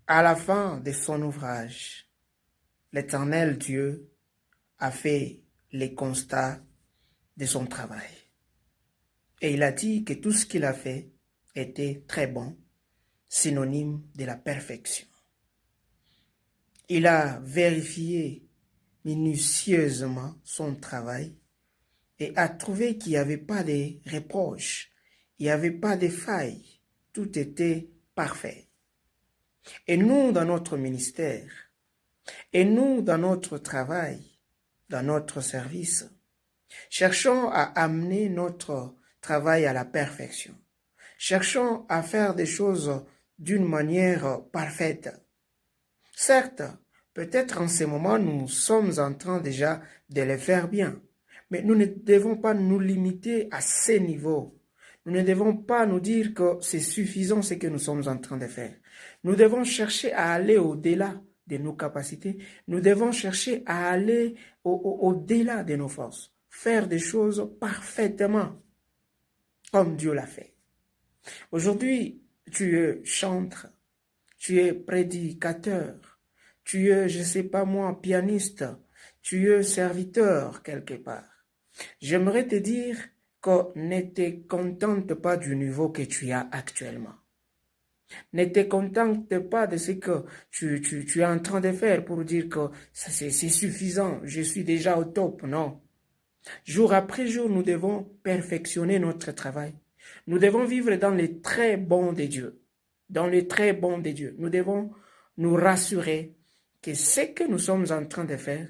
À la fin de son ouvrage, l'Éternel Dieu a fait les constats de son travail. Et il a dit que tout ce qu'il a fait était très bon, synonyme de la perfection. Il a vérifié minutieusement son travail et a trouvé qu'il n'y avait pas de reproches, il n'y avait pas de failles, tout était parfait. Et nous, dans notre ministère, et nous, dans notre travail, dans notre service, cherchons à amener notre travail à la perfection. Cherchons à faire des choses d'une manière parfaite. Certes, peut-être en ce moment, nous sommes en train déjà de les faire bien, mais nous ne devons pas nous limiter à ces niveaux. Nous ne devons pas nous dire que c'est suffisant ce que nous sommes en train de faire. Nous devons chercher à aller au-delà de nos capacités. Nous devons chercher à aller au-delà de nos forces. Faire des choses parfaitement comme Dieu l'a fait. Aujourd'hui, tu es chantre, tu es prédicateur, tu es, je ne sais pas moi, pianiste, tu es serviteur quelque part. J'aimerais te dire que ne te contente pas du niveau que tu as actuellement. Ne te contente pas de ce que tu es en train de faire pour dire que c'est suffisant, je suis déjà au top, non. Jour après jour, nous devons perfectionner notre travail. Nous devons vivre dans les très bons de Dieu. Dans les très bons de Dieu. Nous devons nous rassurer que ce que nous sommes en train de faire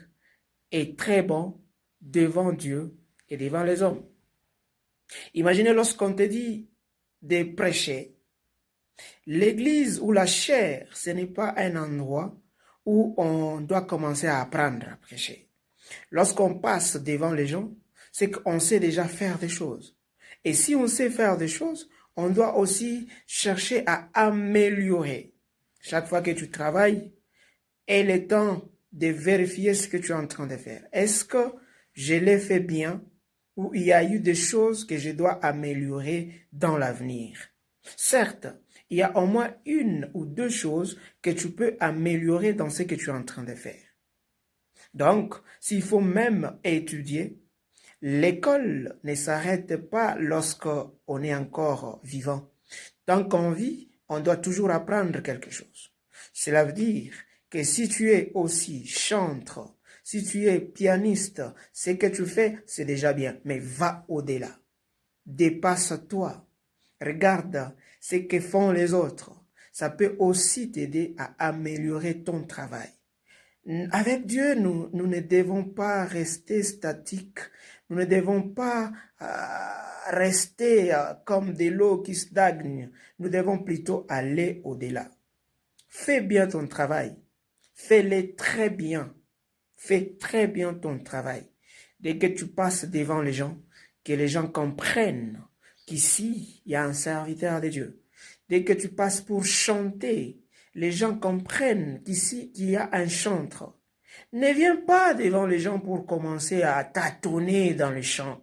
est très bon devant Dieu et devant les hommes. Imaginez lorsqu'on te dit de prêcher. L'église ou la chaire, ce n'est pas un endroit où on doit commencer à apprendre à prêcher. Lorsqu'on passe devant les gens, c'est qu'on sait déjà faire des choses. Et si on sait faire des choses, on doit aussi chercher à améliorer. Chaque fois que tu travailles, il est temps de vérifier ce que tu es en train de faire. Est-ce que je l'ai fait bien ou il y a eu des choses que je dois améliorer dans l'avenir? Certes, il y a au moins une ou deux choses que tu peux améliorer dans ce que tu es en train de faire. Donc, s'il faut même étudier, l'école ne s'arrête pas lorsqu'on est encore vivant. Tant qu'on vit, on doit toujours apprendre quelque chose. Cela veut dire que si tu es aussi chantre, si tu es pianiste, ce que tu fais, c'est déjà bien, mais va au-delà. Dépasse-toi. Regarde ce que font les autres. Ça peut aussi t'aider à améliorer ton travail. Avec Dieu, nous ne devons pas rester statiques. Nous ne devons pas rester comme de l'eau qui stagne. Nous devons plutôt aller au-delà. Fais bien ton travail. Fais-le très bien. Fais très bien ton travail. Dès que tu passes devant les gens, que les gens comprennent qu'ici, il y a un serviteur de Dieu. Dès que tu passes pour chanter, les gens comprennent qu'ici, il y a un chantre. Ne viens pas devant les gens pour commencer à tâtonner dans les chants.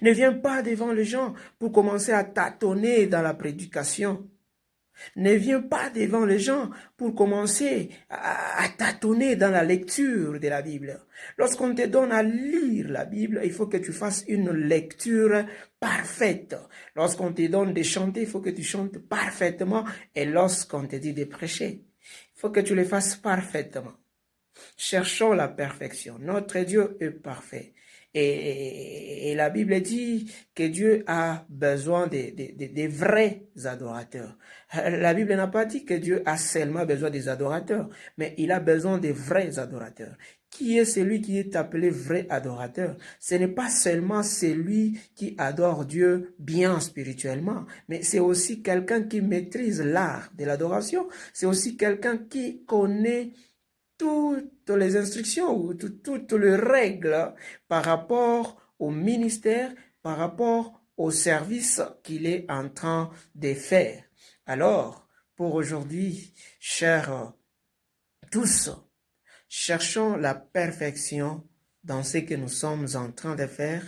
Ne viens pas devant les gens pour commencer à tâtonner dans la prédication. Ne viens pas devant les gens pour commencer à tâtonner dans la lecture de la Bible. Lorsqu'on te donne à lire la Bible, il faut que tu fasses une lecture parfaite. Lorsqu'on te donne de chanter, il faut que tu chantes parfaitement. Et lorsqu'on te dit de prêcher, il faut que tu le fasses parfaitement. Cherchons la perfection. Notre Dieu est parfait. Et la Bible dit que Dieu a besoin des vrais adorateurs. La Bible n'a pas dit que Dieu a seulement besoin des adorateurs, mais il a besoin des vrais adorateurs. Qui est celui qui est appelé vrai adorateur? Ce n'est pas seulement celui qui adore Dieu bien spirituellement, mais c'est aussi quelqu'un qui maîtrise l'art de l'adoration. C'est aussi quelqu'un qui connaît toutes les instructions ou toutes les règles par rapport au ministère, par rapport au service qu'il est en train de faire. Alors, pour aujourd'hui, chers tous, cherchons la perfection dans ce que nous sommes en train de faire.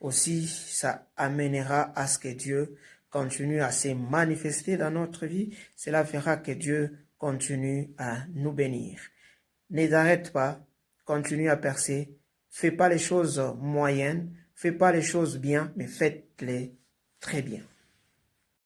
Aussi, ça amènera à ce que Dieu continue à se manifester dans notre vie, cela fera que Dieu continue à nous bénir. Ne t'arrête pas, continue à percer, fais pas les choses moyennes, fais pas les choses bien, mais faites-les très bien.